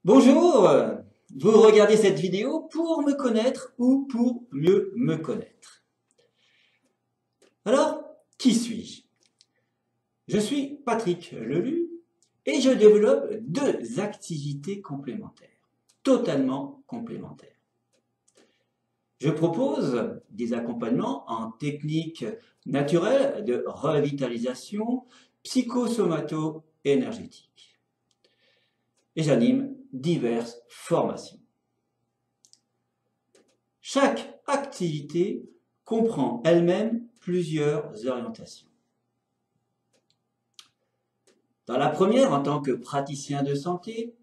Bonjour, vous regardez cette vidéo pour me connaître ou pour mieux me connaître. Alors, qui suis-je? Je suis Patrick Lelu et je développe deux activités complémentaires, totalement complémentaires. Je propose des accompagnements en techniques naturelles de revitalisation psychosomato-énergétique et j'anime diverses formations. Chaque activité comprend elle-même plusieurs orientations. Dans la première, en tant que praticien de santé,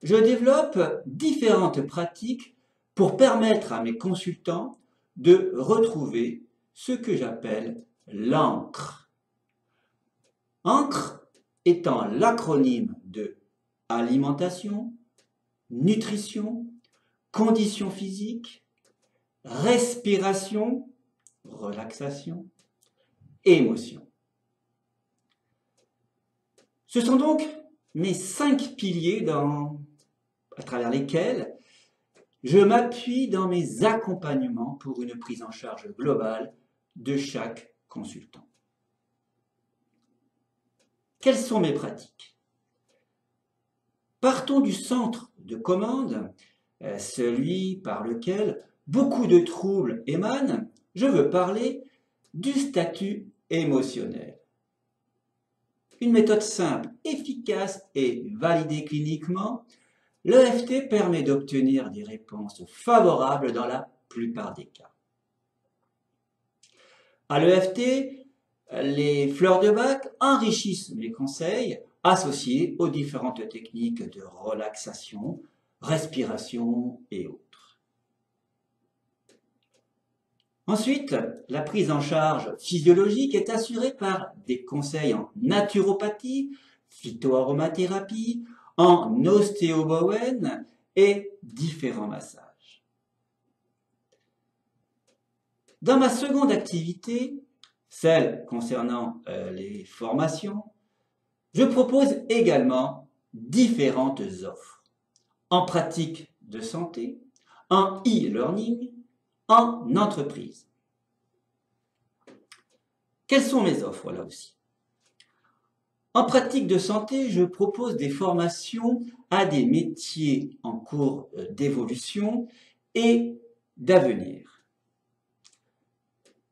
je développe différentes pratiques pour permettre à mes consultants de retrouver ce que j'appelle l'ANCRE. ANCRE étant l'acronyme de alimentation, nutrition, conditions physiques, respiration, relaxation, émotion. Ce sont donc mes 5 piliers à travers lesquels je m'appuie dans mes accompagnements pour une prise en charge globale de chaque consultant. Quelles sont mes pratiques? Partons du centre de commande, celui par lequel beaucoup de troubles émanent. Je veux parler du statut émotionnel. Une méthode simple, efficace et validée cliniquement, l'EFT permet d'obtenir des réponses favorables dans la plupart des cas. À l'EFT, les fleurs de bac enrichissent mes conseils associés aux différentes techniques de relaxation, respiration et autres. Ensuite, la prise en charge physiologique est assurée par des conseils en naturopathie, phytoaromathérapie, en ostéobowen et différents massages. Dans ma seconde activité, celle concernant les formations, je propose également différentes offres en pratique de santé, en e-learning, en entreprise. Quelles sont mes offres là aussi? En pratique de santé, je propose des formations à des métiers en cours d'évolution et d'avenir.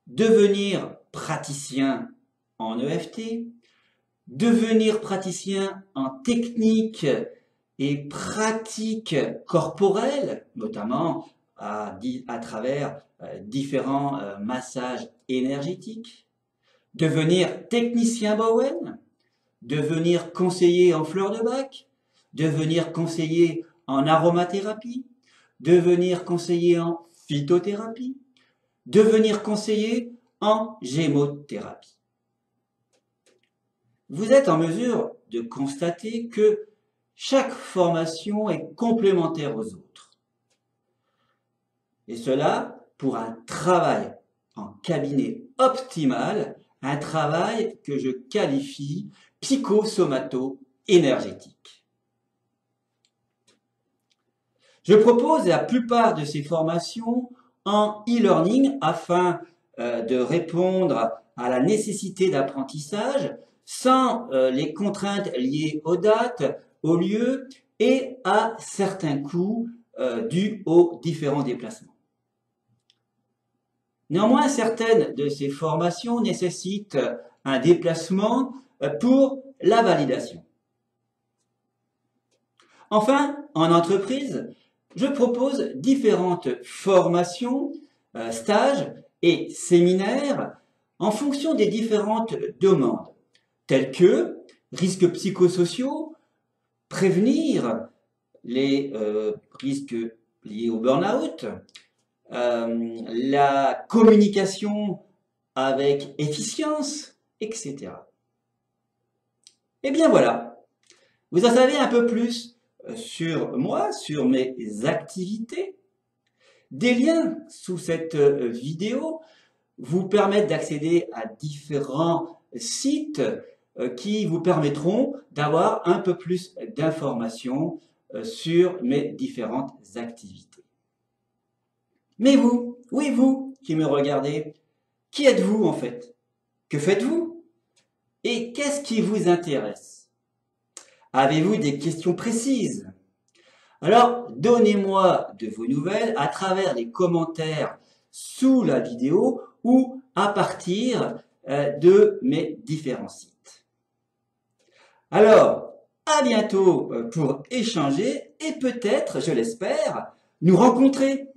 Devenir praticien en EFT, devenir praticien en technique et pratique corporelle, notamment à travers différents massages énergétiques, devenir technicien Bowen, devenir conseiller en fleurs de bac, devenir conseiller en aromathérapie, devenir conseiller en phytothérapie, devenir conseiller en gémothérapie. Vous êtes en mesure de constater que chaque formation est complémentaire aux autres. Et cela pour un travail en cabinet optimal, un travail que je qualifie psychosomato-énergétique. Je propose la plupart de ces formations en e-learning afin de répondre à la nécessité d'apprentissage sans les contraintes liées aux dates, aux lieux et à certains coûts dus aux différents déplacements. Néanmoins, certaines de ces formations nécessitent un déplacement pour la validation. Enfin, en entreprise, je propose différentes formations, stages et séminaires en fonction des différentes demandes, telles que risques psychosociaux, prévenir les risques liés au burn-out, la communication avec efficience, etc. Et bien voilà, vous en savez un peu plus sur moi, sur mes activités. Des liens sous cette vidéo vous permettent d'accéder à différents sites qui vous permettront d'avoir un peu plus d'informations sur mes différentes activités. Mais vous, oui vous qui me regardez, qui êtes-vous en fait? Que faites-vous? Et qu'est-ce qui vous intéresse? Avez-vous des questions précises? Alors, donnez-moi de vos nouvelles à travers les commentaires sous la vidéo ou à partir de mes différents sites. Alors, à bientôt pour échanger et peut-être, je l'espère, nous rencontrer.